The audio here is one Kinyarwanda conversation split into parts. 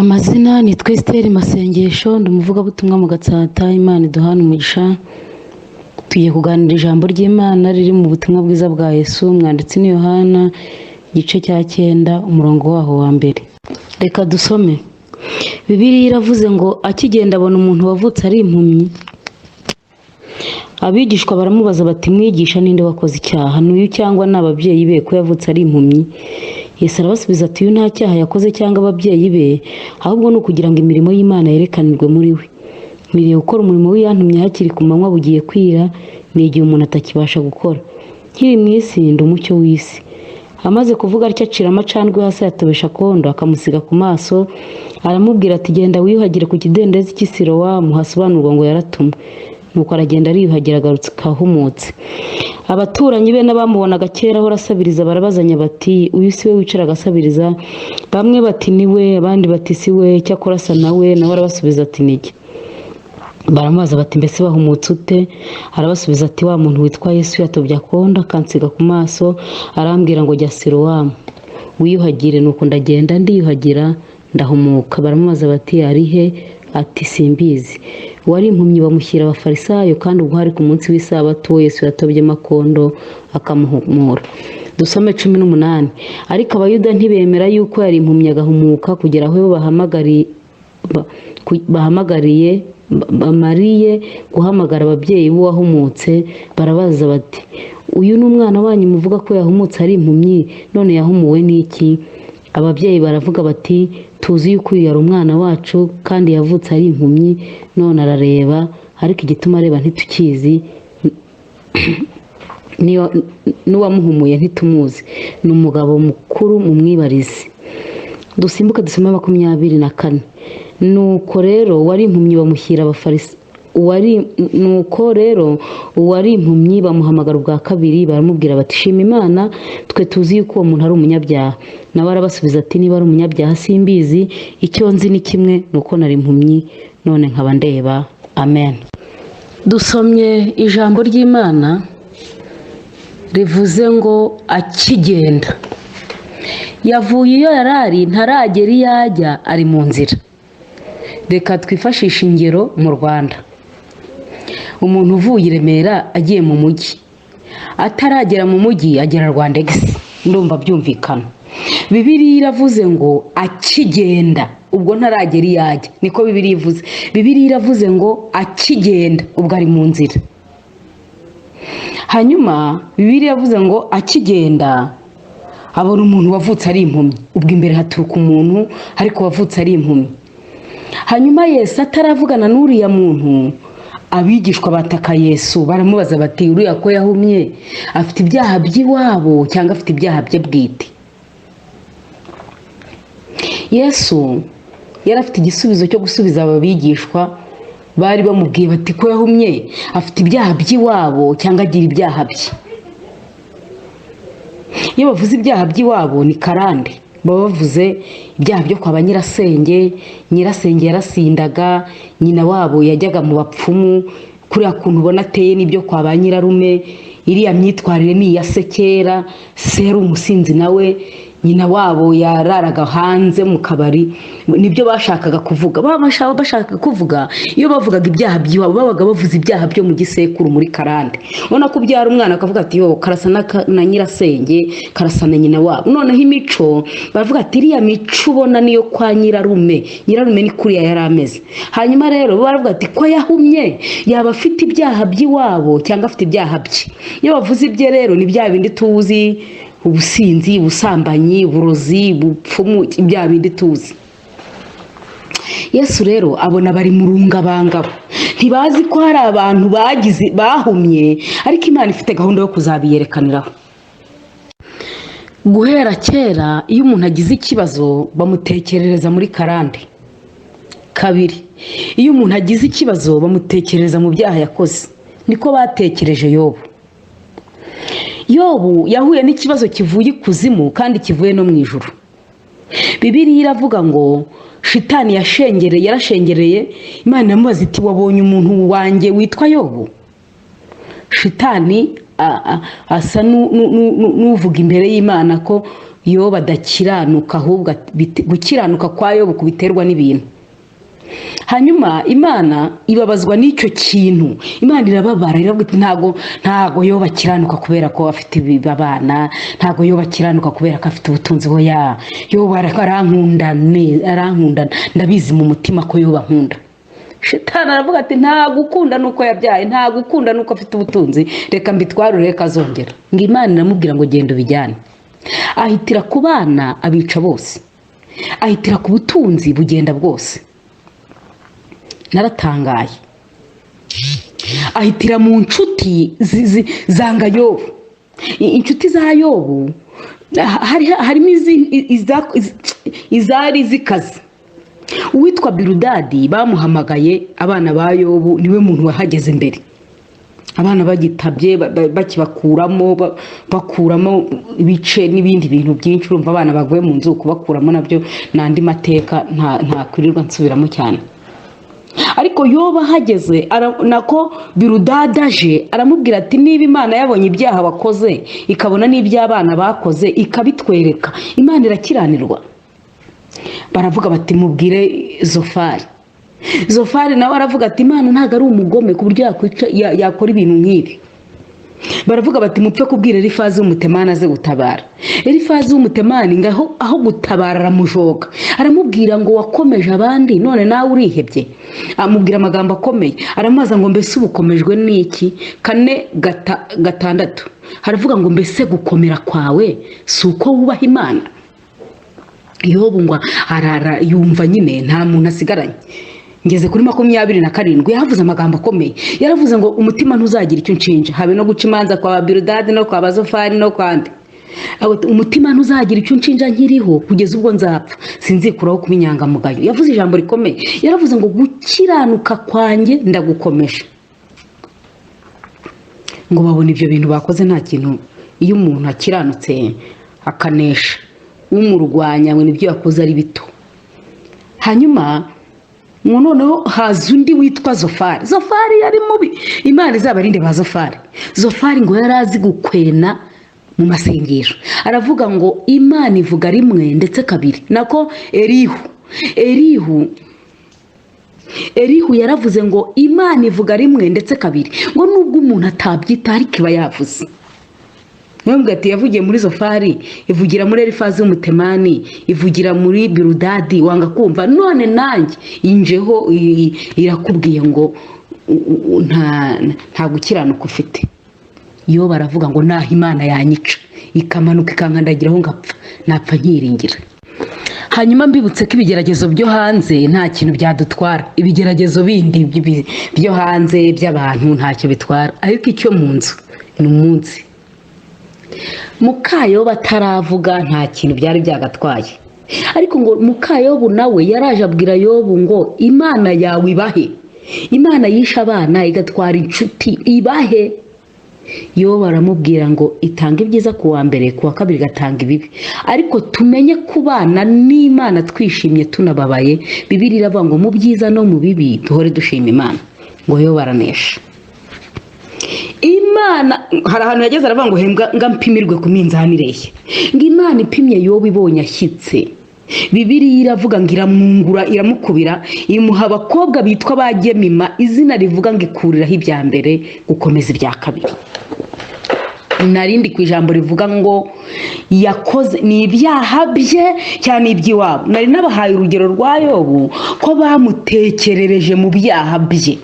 Amazina ni Esiteri Masengesho, ndi umuvugabutumwa mu Gatsata. Imana iduhana umugisha. Tugiye kuganira ijambo ry'Imana riri mu butumwa bwiza bwa Yesu mwanditsi ni Yohana igice cya 9 umurongo waho wa mbere. Reka dusome. Bibiliya iravuze ngo akigenda abona umuntu wavutse ari impumyi. Abigishwa baramubaza bati mwigisha ninde wakoze icyaha, n'uyu cyangwa n'ababyeyi be ko yavutse ari impumyi? Yesu arabasubiza ati uyu nta cyaha yakoze cyangwa ababyeyi be, ahubwo ni ukugira ngo imirimo y'Imana yerekanirwe muri we. Nkwiriye gukora umurimo w'iyantumye hakiri ku manywa bugiye kwira, ni igihe umuntu atakibasha gukora. Nkiri mu isi ndi umucyo w'isi. Amaze kuvuga atyo acira amacandwe hasi yatobesha kondo akamusiga ku maso, aramubwira ati genda wiyuhagire ku kidendezi cy'Isilowamu, hasobanurwa ngo yaratumwe. Nuko aragenda ariyuhagira agarutse kahumutse. Abaturanyi be n'abamubonaga kera aho arasabiriza barabazanya bati uyu si we wicara agasabiriza? Bamwe bati ni we, abandi bati si we, cyakora asa nawe. Nawe arabasubiza ati niki? Baramubaza bati mbese bahumutse ute? Arabasubiza ati wa muntu witwa Yesu yatobye akondo akansiga ku maso, arambwira ngo jya Silowamu wiyuhagire. Nuko ndagenda ndiyuhagira ndahumuka. Baramubaza bati ari he? Ati simbizi. Wari impumyi bamushyira abafarisayo, kandi ubwo hari ku munsi w'isabato Yesu yatobye makondo akamuhumura. Dusome 18. Ariko abayuda ntibemera yuko yari impumyi agahumuka kugera aho bamariye guhamagara ababyeyi b'uwahumutse. Barabaza bati uyu ni umwana wanyu muvuga ko yahumutse ari impumyi, none yahumuwe n'iki? Ababyeyi baravuga bati tuzi yuko uyu yari umwana wacu kandi yavutse ari impumyi, none arareba, ariko igituma areba ntitukizi, n'uwamuhumuye ntitumuzi, ni umugabo mukuru mumwibarize. Dusimbuke dusome 24. Nuko rero uwari impumyi bamushyira abafarisayo, uwari impumyi bamuhamagara ubwa kabiri, baramubwira bati shima Imana, twe tuzi yuko uwo muntu ari umunyabyaha. Nawe arabasubiza ati niba ari umunyabyaha simbizi, icyo nzi ni kimwe, nuko nari impumyi none nkaba ndeba. Amen. Dusomye ijambo ry'Imana rivuze ngo akigenda. Yavuye iyo yarari ntaragera iyo ajya, ari mu nzira. Reka twifashishe ingero mu Rwanda. Umuntu uvuye i Remera agiye mu mujyi, ataragera mu mujyi agera Rwandegisi. Ndumva byumvikana. Bibiliya iravuze ngo akigenda, ubwo ntaragera iyo ajya, niko Bibiliya ivuze. Bibiliya iravuze ngo akigenda, ubwo ari mu nzira. Hanyuma Bibiliya iravuze ngo akigenda abona umuntu wavutse ari impumyi. Ubwo imbere haturuka umuntu ariko wavutse ari impumyi. Hanyuma Yesu ataravugana n'uriya muntu, abigishwa bataka Yesu, baramubaza bati uriya ko yahumye afite ibyaha by'iwabo cyangwa afite ibyaha bye bwite? Yesu yari afite igisubizo cyo gusubiza aba bigishwa. Bari bamubwiye bati ko yahumye afite ibyaha by'iwabo cyangwa agira ibyaha bye. Iyo bavuze ibyaha by'iwabo ni karande, baba bavuze ibyaha byo kwa nyirasenge. Nyirasenge yarasindaga, nyina wabo yajyaga mu bapfumu, kuriya kuntu ubona ateye n'ibyo kwa ba nyirarume. Iriya myitwarire ni iya se kera, se yari umusinzi nawe, nyina wabo yararaga hanze mu kabari. Nibyo bashakaga kuvuga. Bashaka kuvuga, iyo bavugaga ibyaha by'iwabo babaga bavuze ibyaha byo mu gisekuru muri karande. Ubona ko byara umwana akavuga ati yo karasa na nyirasenge, karasa na nyina wabo. Noneho imico bavuga ati iriya mico ubona niyo kwa nyirarume. Nyirarume ni kuriya yari ameze. Hanyuma rero baravuga ati ko yahumye yaba afite ibyaha by'iwabo cyangwa afite ibyaha bye. Iyo bavuze ibye rero ni bya bindi tuzi, ubusinzi, ubusambanyi, uburozi, ubupfumu, ibya bindi tuzi. Yesu rero abona bari mu rungabangabo, ntibazi ko hari abantu bahumye, ariko Imana ifite gahunda yo kuzabiyerekaniraho. Guhera kera iyo umuntu agize ikibazo bamutekerereza muri karande. Kabiri, iyo umuntu agize ikibazo bamutekerereza mu byaha yakoze. Niko batekereje Yobu. Yobu yahuye n'ikibazo kivuye ikuzimu kandi kivuye no mu ijuru. Bibiliya iravuga ngo shitani yarashengereye Imana iramubaza iti wabonye umuntu wanjye witwa Yobu? Shitani asa n'uvuga imbere y'Imana ko Yobu adakiranuka, ahubwo gukiranuka kwa Yobu kubiterwa n'ibintu. Hanyuma Imana ibabazwa n'icyo kintu. Imana irababara, iravuga iti ntago Yobu akiranuka kubera ko afite abana, ntago Yobu akiranuka kubera ko afite ubutunzi. Oya, Yobu arankunda, ndabizi mu mutima ko Yobu ankunda. Shitani aravuga ati ntago ukunda nuko yabyaye, ntago ukunda nuko afite ubutunzi, reka mbitwarure reka azongera. Ngo Imana iramubwira ngo genda ubijyane. Ahitira ku bana abica bose, ahitira ku butunzi bugenda bwose. Naratangaye. Ahitira mu nshuti zanga Yobu. Inshuti za Yobu harimo izari zikaze. Uwitwa Biludadi bamuhamagaye, abana ba Yobu niwe muntu wahageze imbere. Abana bagitabye bakuramo ibice n'ibindi bintu byinshi. Urumva abana baguye mu nzu kubakuramo nabyo nandi mateka nta kwirirwa nsubiramo cyane. Ariko Yobu ahageze nako Biludadi aje aramubwira ati niba Imana yabonye ibyaha bakoze ikabona n'iby'abana bakoze ikabitwereka, Imana irakiranirwa. Baravuga bati mubwire Zofari nawe aravuga ati Imana ntago ari umugome ku buryo yakora ibintu nk'ibi. Baravuga bati mupfe kubwira Elifazi w'umutemani aze gutabara. Elifazi w'umutemani ngaho aho gutabara aramujoga, aramubwira ngo wakomeje abandi none nawe urihebye. Amubwira amagambo akomeye, aramaza ngo mbese ubukomejwe n'iki? 4:6 haravuga ngo mbese gukomera kwawe si uko wubaha Imana? Yobu ngo arara yumva nyine nta muntu asigaranye. Ngeze kuri 27 yavuze amagambo akomeye. Yaravuze ngo umutima ntuzagira icyo nshinja, habe no guca imanza kwa Biludadi no kwa Zofari no kwande. Umutima ntuzagira icyo nshinja nkiriho kugeza ubwo nzapfa, sinzikuraho kuba inyangamugayo. Yavuze ijambo rikomeye, yaravuze ngo gukiranuka kwanjye ndagukomeje. Ngo babona ibyo bintu bakoze nta kintu. Iyo umuntu akiranutse akanesha, umurwanya ngo nibyo yakoze ari bito. Hanyuma noneho haza undi witwa Zofari yari mubi. Imana izabarinde ba Zofari ngo yarazi gukwena mu masengesho. Aravuga ngo Imana ivuga rimwe ndetse kabiri. Nako Elihu yaravuze ngo Imana ivuga rimwe ndetse kabiri. Ngo nubwo umuntu atabyita ariko iba yavuze. Nubwo ati yavugiye muri Zofari, ivugira muri Elifazi w'umutemani, ivugira muri Biludadi, wanga kumva. None nanjye injeho irakubwiye ngo nta gukiranuka ufite. Yo baravuga ngo naho Imana yanyica ikamanuka ikankandagiraho ngapfa, napfa nkiringira. Hanyuma mbibutse ko ibigeragezo byo hanze nta kintu byadutwara. Ibigeragezo bindi byo hanze by'abantu ntacyo bitwara, ariko icyo mu nzu ni umunsi. Mukayobu ataravuga nta kintu byari byagatwaye. Ariko ngo Mukayobu nawe yaraje abwira Yobu ngo Imana yawe ibahe. Imana yisha abana igatwara inshuti ibahe. Yobu aramubwira ngo itanga ibyiza ku wa mbere, ku wa kabiri gatanga ibibi. Ariko tumenye kubana n'Imana twishimye tunababaye. Bibiliya iravuga ngo mu byiza no mu bibi duhore dushima Imana. Ngo Yobu aranesha. Imana hari ahantu yageze aravuga ngo hembwa mpimirwe ku minzani ireshya. Ngo Imana ipimye Yobu ibonye ashyitse. Bibiliya iravuga ngo iramwungura iramukubira, imuha abakobwa bitwa bagemima, izina rivuga ngo ikuriraho ibya mbere gukomeza ibya kabiri. Narindi ku ijambo rivuga ngo yakoze ni ibyaha bye cyane iby'iwabo. Nari nabahaye urugero rwa Yobu ko bamutekerereje mu byaha bye.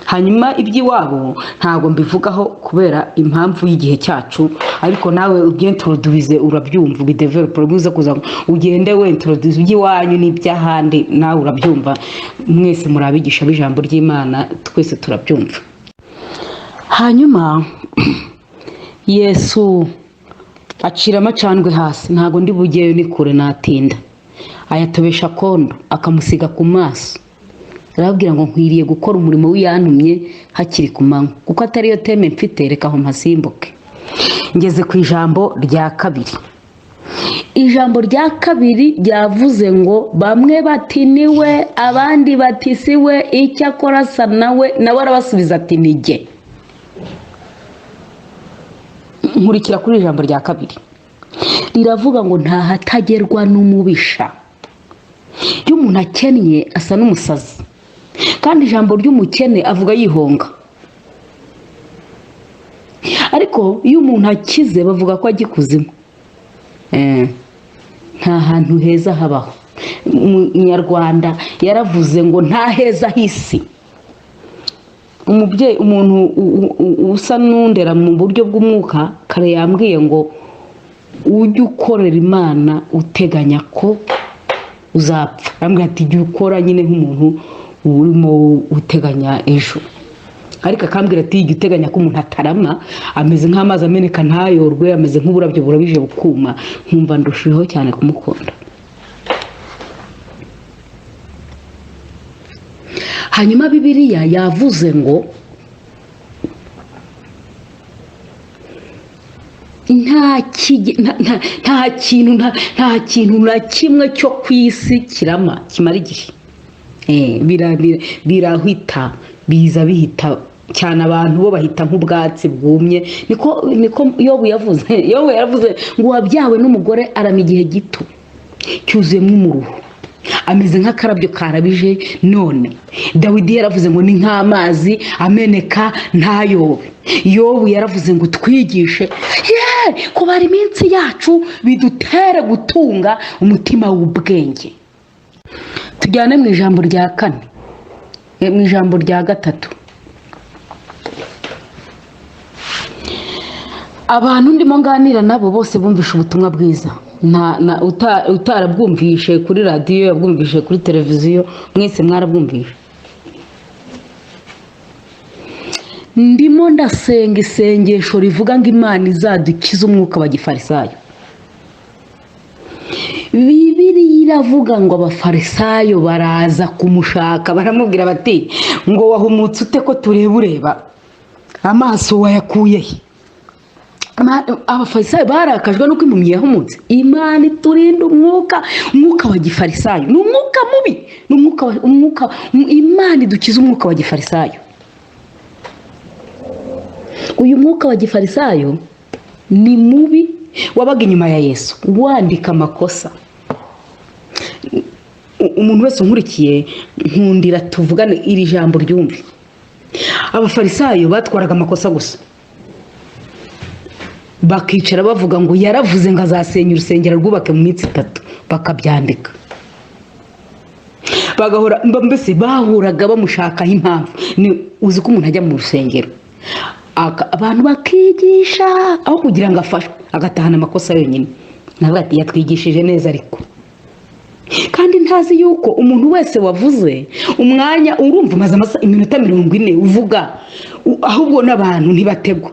Hanyuma iby'iwabo ntago mbivugaho kubera impamvu y'igihe cyacu, ariko nawe ubyentroduize urabyumva, ubidevelope ubuze kuza ugende we introduce iby'iwanyu n'ibyahandi, nawe urabyumva. Mwese murabigisha b'ijambo ry'Imana, twese turabyumva. Hanyuma Yesu acira amacandwe hasi, ntago ndi bugeyo ni kure natinda. Ayatobesha kondo akamusiga ku maso. Arabwira ngo nkwiriye gukora umurimo w'iyantumye hakiri ku manywa, kuko atari yo teme mfite, reka aho mpasimbuke. Ngeze ku ijambo rya kabiri. Ijambo rya kabiri ryavuze ngo bamwe bati niwe, abandi bati siwe, icyo akora asa nawe arabasubiza ati nijye. Nkurikira kuri ijambo rya kabiri. riravuga ngo nta hatagerwa n'umubisha. Iyo umuntu akennye asa n'umusazi, kandi ijambo ry'umukene avuga yihonga. Ariko iyo umuntu akize bavuga ko ajya ikuzimu. Nta hantu heza habaho. Umunyarwanda yaravuze ngo nta heza hisi. Umubyeyi, umuntu usa n'undera mu buryo bw'umwuka, kare yambwiye ngo ujye ukorera Imana uteganya ko uzapfa. Yambwiye ati jya ukora nyine nk'umuntu urimo uteganya ejo. Ariko akambwira ati jya uteganya ko umuntu atarama, ameze nk'amazi ameneka ntayorwe, ameze nk'uburabyo burabije bukuma. Nkumva ndushijeho cyane kumukunda. Hanyuma Bibiliya yavuze ngo nta kintu na kimwe cyo ku isi kirama kimara igihe. Birahita, biza bihita cyane, abantu bo bahita nk'ubwatsi bwumye. Niko Yobu yaravuze ngo wabyawe n'umugore arama igihe gito cyuzuyemo umuruho, ameze nk'akarabyo karabije. None Dawidi yaravuze ngo ni nk'amazi ameneka ntayobe. Yobu yaravuze ngo twigishe kubara iminsi yacu bidutere gutunga umutima w'ubwenge. Tujyane mu ijambo rya 4, mu ijambo rya 3. Abantu ndimo nganira nabo bose bumvisha ubutumwa bwiza. Utarabwumvishe kuri radiyo, yabwumvishe kuri televiziyo, mwese mwarabwumvishe. Ndimo ndasenga isengesho rivuga ngo Imana izadukiza umwuka wa gifarisayo. Bibiliya iravuga ngo abafarisayo baraza kumushaka, baramubwira bati ngo wahumutse ute ko ureba amaso wayakuye he? Abafarisayo barakajwe nuko impumyi yahumutse. Imana iturinde umwuka wa gifarisayo. Ni umwuka mubi. Imana idukiza umwuka wa gifarisayo. Uyu mwuka wa gifarisayo ni mubi, wabaga inyuma ya Yesu wandika amakosa. Umuntu wese unkurikiye nkundira tuvugane iri jambo ryumve. Abafarisayo batwaraga amakosa gusa, bakicara bavuga ngo yaravuze ngo azasenya urusengero rwubake mu minsi 3, bakabyandika. Bagahora mbese bahuraga bamushakaho impamvu. Ni uzi ko umuntu ajya mu rusengero abantu bakigisha aho kugira ngo afashwe, agatahana amakosa yonyine. Navuga ati yatwigishije neza, ariko kandi ntazi yuko umuntu wese wavuze umwanya urumva umaze iminota 40 uvuga, ahubwo n'abantu ntibategwa.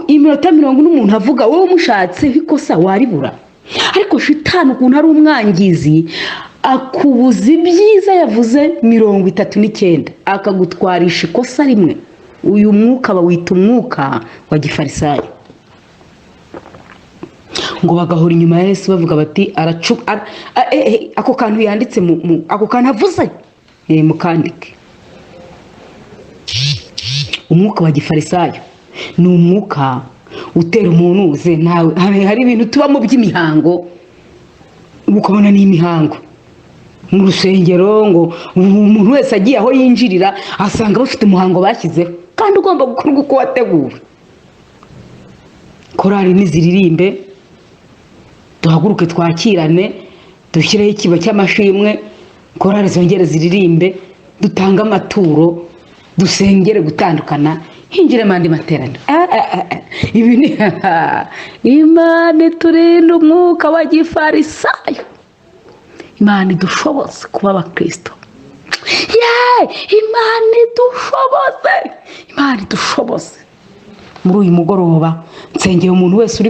Iminota 40 n'umuntu avuga, wowe umushatse ikosa waribura. Ariko shitani ukuntu ari umwangizi, akubuza ibyiza yavuze 39 akagutwarisha ikosa rimwe. Uyu mwuka bawita umwuka wa gifarisayo. Ngo bagahora inyuma ya Yesu bavuga bati ako kantu yanditse ako kantu avuze mukandike. Umwuka wa gifarisayo ni umwuka utera umuntu uze nawe. Hari ibintu tuba mu by'imihango ukabona ni imihango mu rusengero, ngo umuntu wese agiye aho yinjirira asanga bafite umuhango bashyizeho, kandi ugomba gukorwa uko wateguwe. Korali niziririmbe, duhaguruke twakirane, dushyireho ikiba cy'amashimwe, korali zongere ziririmbe, dutanga amaturo, dusengere gutandukana, hinjire mandi materaniro. Ibi ni Imana iturinde umwuka wa gifarisayo. Imana idushoboze kuba abakristo. Imana idushoboze. Muri uyu mugoroba nsengeye umuntu wese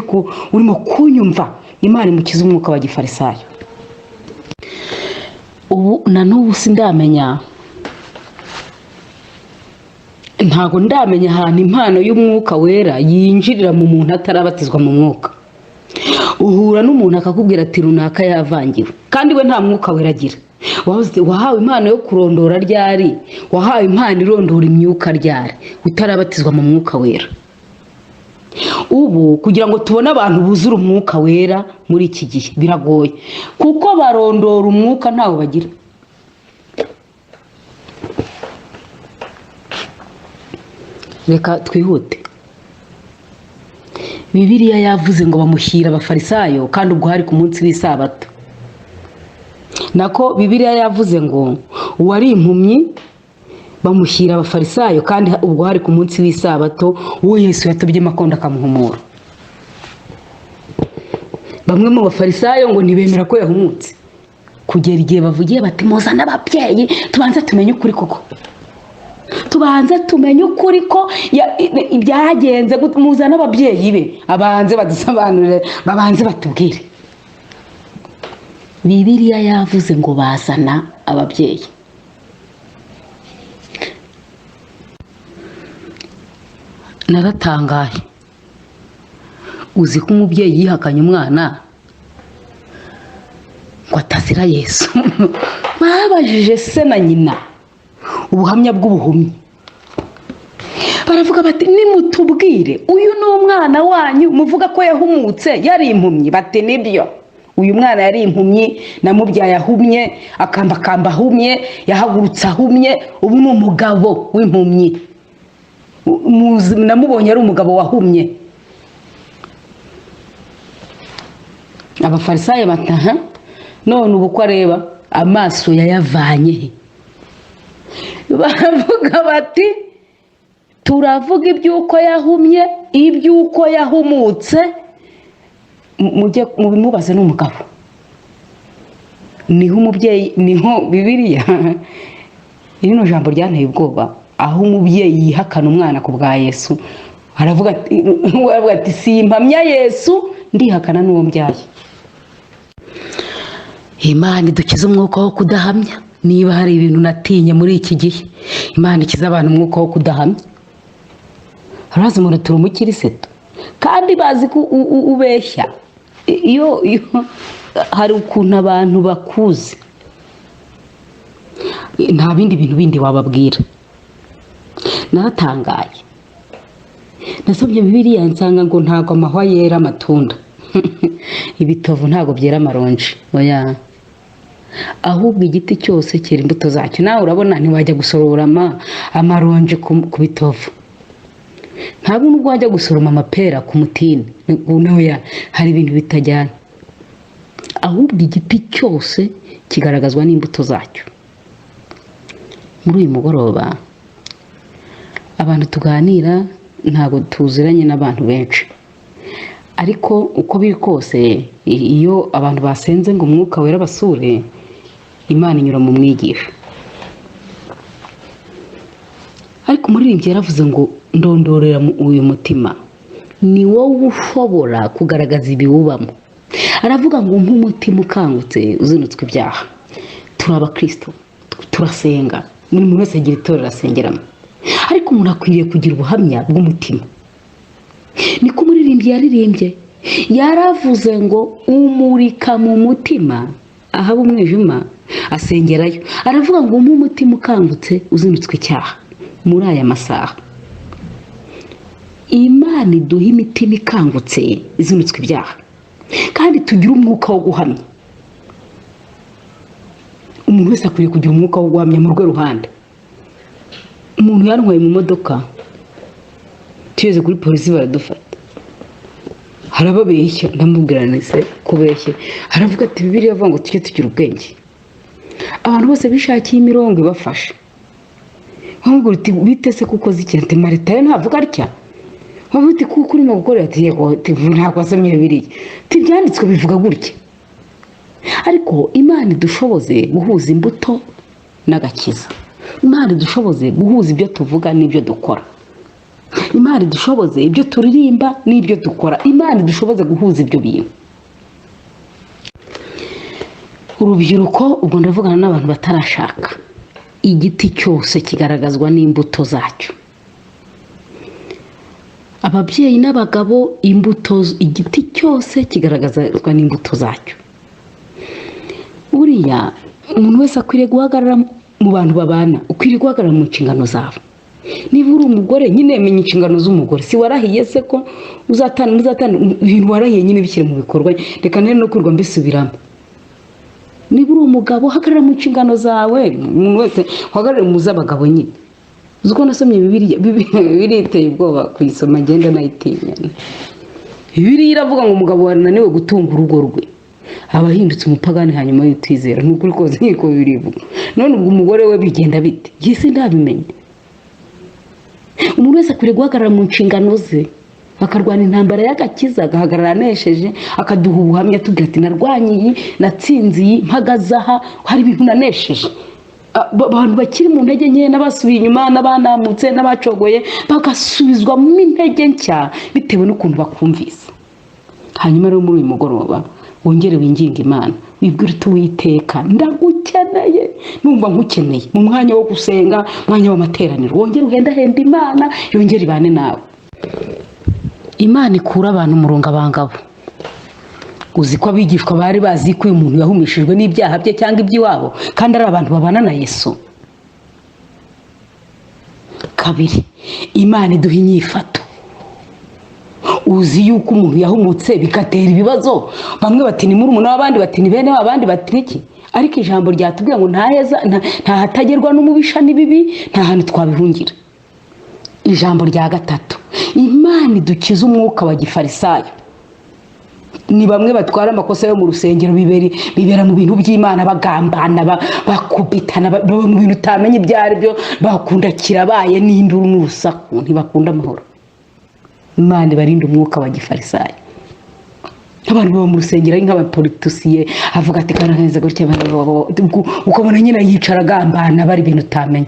urimo kunyumva, Imana imukiza umwuka wa gifarisayo. Ubu na n'ubu sindamenya, ntago ndamenya ahantu impano y'umwuka wera yinjirira mu muntu atarabatizwa mu mwuka. Uhura n'umuntu akakubwira ati runaka yavangiwe, kandi we nta mwuka wera agira. Wahawe impano yo kurondora ryari, wahawe impano irondora imyuka ryari, utarabatizwa mu mwuka wera. ubu kugira ngo tubone abantu buzura umwuka wera muri iki gihe biragoye kuko barondora umwuka ntawo bagira. Reka twihute. Bibiliya yavuze ngo bamushyira abafarisayo kandi ubwo hari ku munsi w'isabato. Nako Bibiliya yavuze ngo uwari impumyi bamushyira abafarisayo kandi ubwo hari ku munsi w'isabato, uwo Yesu yatubye makonda akamuhumura. Bamwe mu bafarisayo ngo ntibemera ko yahumutse kugera igihe bavugiye bati muzana ababyeyi tubanze tumenye ukuri koko, tubanze tumenye ukuri ko ibyagenze, muzana ababyeyi be abanze badusobanurire, babanze batubwire. Bibiliya yavuze ngo bazana ababyeyi. Naratangaye. Uzi ko umubyeyi yihakanye umwana ngo atazira Yesu. Babajije se na nyina ubuhamya bw'ubuhumyi, baravuga bati nimutubwire uyu ni umwana wanyu muvuga ko yahumutse yari impumyi. Bati nibyo, uyu mwana yari impumyi, namubyaye ahumye, akambakamba ahumye, yahagurutse ahumye, ubu ni umugabo w'impumyi, namubonye ari umugabo wahumye. Abafarisayo bataha none ubu ko areba amaso yayavanye he? Baravuga bati turavuga iby'uko yahumye, iby'uko yahumutse mujye mubimubaze n'umugabo. Niho umubyeyi, niho Bibiliya irino jambo ryanteye ubwoba, aho umubyeyi yihakana umwana ku bwa Yesu. Aravuga ati simpamya Yesu, ndihakana n'uwo mbyaye. Imana idukize umwuka wo kudahamya. Niba hari ibintu natinye muri iki gihe, Imana ikiza abantu umwuka wo kudahamya. Harazi umuntu turi umukiriseto kandi bazi ko ubeshya. Iyo hari ukuntu abantu bakuze, nta bindi bintu bindi wababwira. Naratangaye, nasomye Bibiliya nsanga ngo ntago amahwa yera amatunda. Ibitovu ntago byera amaronji, oya, ahubwo igiti cyose cyera imbuto zacyo. Nawe urabona ntiwajya gusorora amaronji ku bitovu, ntabwo nubwo wajya gusoroma amapera ku mutini, oya, hari ibintu bitajyana. Ahubwo igiti cyose kigaragazwa n'imbuto zacyo. Muri uyu mugoroba abantu tuganira ntabwo tuziranye n'abantu benshi, ariko uko biri kose iyo abantu basenze ngo umwuka wera basure, Imana inyura mu mwigisha. Ariko umuririmbyi yaravuze ngo ndondorera uyu mutima, ni wowe ushobora kugaragaza ibiwubamo. Aravuga ngo nk'umutima ukangutse uzinutswe ibyaha. Turi abakristo, turasenga, buri muntu wese agira itorero asengeramo, ariko umuntu akwiriye kugira ubuhamya bw'umutima. Niko umuririmbyi yaririmbye, yaravuze ngo umurika mu mutima ahaba umwijima asengerayo. Aravuga ngo umutima ukangutse uzinutswe icyaha. Muri aya masaha Imana iduha imitima ikangutse izinutswe ibyaha, kandi tugira umwuka wo guhamya. Umuntu wese akwiriye kugira umwuka wo guhamya mu rwe ruhande. Umuntu yantwaye mu modoka, tugeze kuri polisi baradufata, harababeshya, ndamubwira nese kubeshye. Haravuga ati Bibiliya avuga ngo tujye tugira ubwenge. Abantu bose bishakiye imirongo ibafasha. Bamubwira uti bitese kuko zikente Marita ntavuga atya. Bavuga uti kuko urimo gukorera ati yego ntabwo asomye Bibiliya. Tibyanditswe bivuga gutya. Ariko Imana idushoboze guhuza imbuto n'agakiza. Imana idushoboze guhuza ibyo tuvuga n'ibyo dukora. Imana idushoboze ibyo turirimba n'ibyo dukora. Imana idushoboze guhuza ibyo bintu. Urubyiruko, ubwo ndavugana n'abantu batarashaka, igiti cyose kigaragazwa n'imbuto zacyo. Ababyeyi n'abagabo, imbuto, igiti cyose kigaragazwa n'imbuto zacyo. Buriya umuntu wese akwiriye guhagarara mu bantu babana, ukwiriye guhagarara mu nshingano zawe. niba uri umugore nyine menya inshingano z'umugore. Si warahiye se ko muzatana ibintu warahiye nyine bishyire mu bikorwa, reka nari no kwirwa mbisubiramo. Niba uri umugabo hagarara mu nshingano zawe, umuntu wese hagarara mu z'abagabo nyine. Uko nasomye Bibiliya iteye ubwoba kuyisoma ngenda nayitinya. Bibiliya iravuga ngo umugabo wananiwe gutunga urugo rwe aba ahindutse umupagani hanyuma y'utwizera. N'ukuri koze nk'uko birivuga. None ubwo umugore we bigenda bite? Yese ndabimenye. Umuntu wese akwiriye guhagarara mu nshingano ze, akarwana intambara y'agakiza, agahagarara anesheje, akaduha ubuhamya tugira ati narwanye iyi, natsinze iyi, mpagaze aha, hari ibintu nanesheje. Abantu bakiri mu ntege nke n'abasubiye inyuma n'abanamutse n'abacogoye bagasubizwa mu intege nshya bitewe n'ukuntu bakumvise. Hanyuma rero muri uyu mugoroba wongere winginga Imana, wibwire uti Uwiteka ndagukeneye, numva nkukeneye mu mwanya wo gusenga, mwanya w'amateraniro, wongere uhendahenda Imana yongere ibane nawe. Imana ikura abantu mu rungabangabo. Uzi ko abigishwa bari bazi ko uyu muntu yahumishijwe n'ibyaha bye cyangwa iby'iwabo kandi ari abantu babana na Yesu. Kabiri, Imana iduha inyifato. Uzi yuko umuntu yahumutse bigatera ibibazo, bamwe bati ni murumuna w'abandi, bati ni bene w'abandi, bati niki. Ariko ijambo ryatubwira ngo nta hatagerwa n'umubisha n'ibibi, nta hantu twabihungira. Ijambo rya gatatu, Imana idukiza umwuka wa gifarisayo. Ni bamwe batwara amakosa yo mu rusengero bibera mu bintu by'Imana, bagambana, bakubitana, mu bintu utamenye ibyari byo, bakunda kirabaye n'induru n'urusaku, ntibakunda amahoro. Imana ibarinde umwuka wa gifarisayo. Abantu baba mu rusengero ari nk'abapolitisiye, avuga ati kanaheza gutya, ukabona nyine yicara agambana bari ibintu utamenye.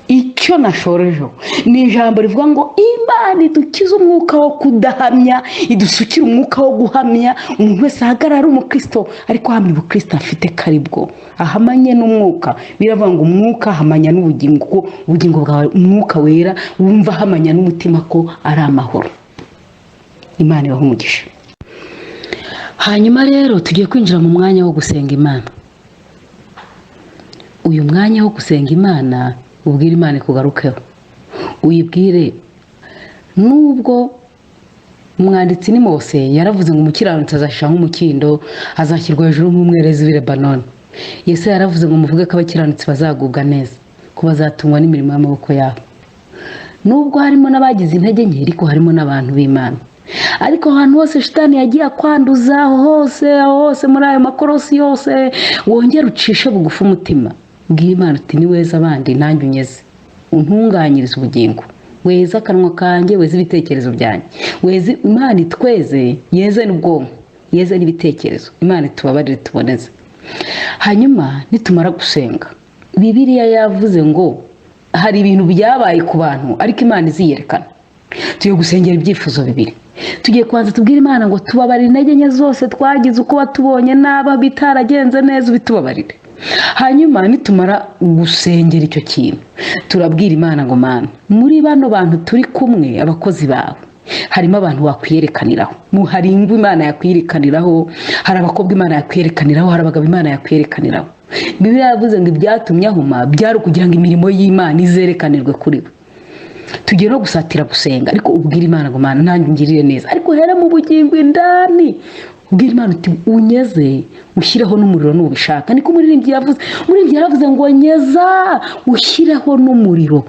Icyo nashorejo ni ijambo rivuga ngo Imana idukiza umwuka wo kudahamya, idusukira umwuka wo guhamya. Umuntu wese ahagarara umukristo ariko hamya ubukristo afite karibwo, ahamanye n'umwuka. Biravuga ngo umwuka ahamanya n'ubugingo, ubugingo bwawe umwuka wera wumva ahamanya n'umutima ko ari amahoro. Imana ibahe umugisha. Hanyuma rero tugiye kwinjira mu mwanya wo gusenga Imana. Uyu mwanya wo gusenga Imana ubwire Imana ikugarukeho, uyibwire. Nubwo umwanditsi ni Mose yaravuze ngo umukiranutsi azashyira nk'umukindo, azashyirwa hejuru nk'umwerezi w'i Lebanoni. Yesu yaravuze ngo muvuge ko abakiranutsi bazagubwa neza, ko bazatungwa n'imirimo y'amaboko yabo. Nubwo harimo n'abagize intege nke, ariko harimo n'abantu b'Imana. Ariko ahantu hose shitani yagiye akwanduza, hose muri ayo makorosi yose, wongere ucishe bugufi umutima. Bwira Imana uti ni weza abandi nanjye unyeze, untunganyirize ubugingo, weza akanwa kanjye, weza ibitekerezo byanjye, weza. Imana itweze, yeze n'ubwonko, yeze n'ibitekerezo. Imana itubabarire tuboneze. Hanyuma nitumara gusenga, Bibiliya yavuze ngo hari ibintu byabaye ku bantu ariko Imana iziyerekana. Tugiye gusengera ibyifuzo bibiri. Tugiye kwanza tubwire Imana ngo tubabarire intege nke zose twagize, uko batubonye naba bitaragenze neza ubitubabarire. Hanyuma nitumara gusengera icyo kintu, turabwira Imana ngo Mana, muri bano bantu turi kumwe abakozi bawe, harimo abantu wakwiyerekaniraho. Hari ingo Imana yakwiyerekaniraho, hari abakobwa Imana yakwiyerekaniraho, hari abagabo Imana yakwiyerekaniraho. Bibiliya yavuze ngo ibyatumye ahuma byari kugira ngo imirimo y'Imana izerekanirwe kuri we. Tugiye no gusatira gusenga, ariko ubwira Imana ngo Mana nanjye ungirire neza, ariko here mu bugingo indani. Ubwira Imana uti unyeze, ushyireho n'umuriro n'ubishaka. Niko umuririmbyi yavuze. Umuririmbyi yaravuze ngo nyeza, ushyireho n'umuriro.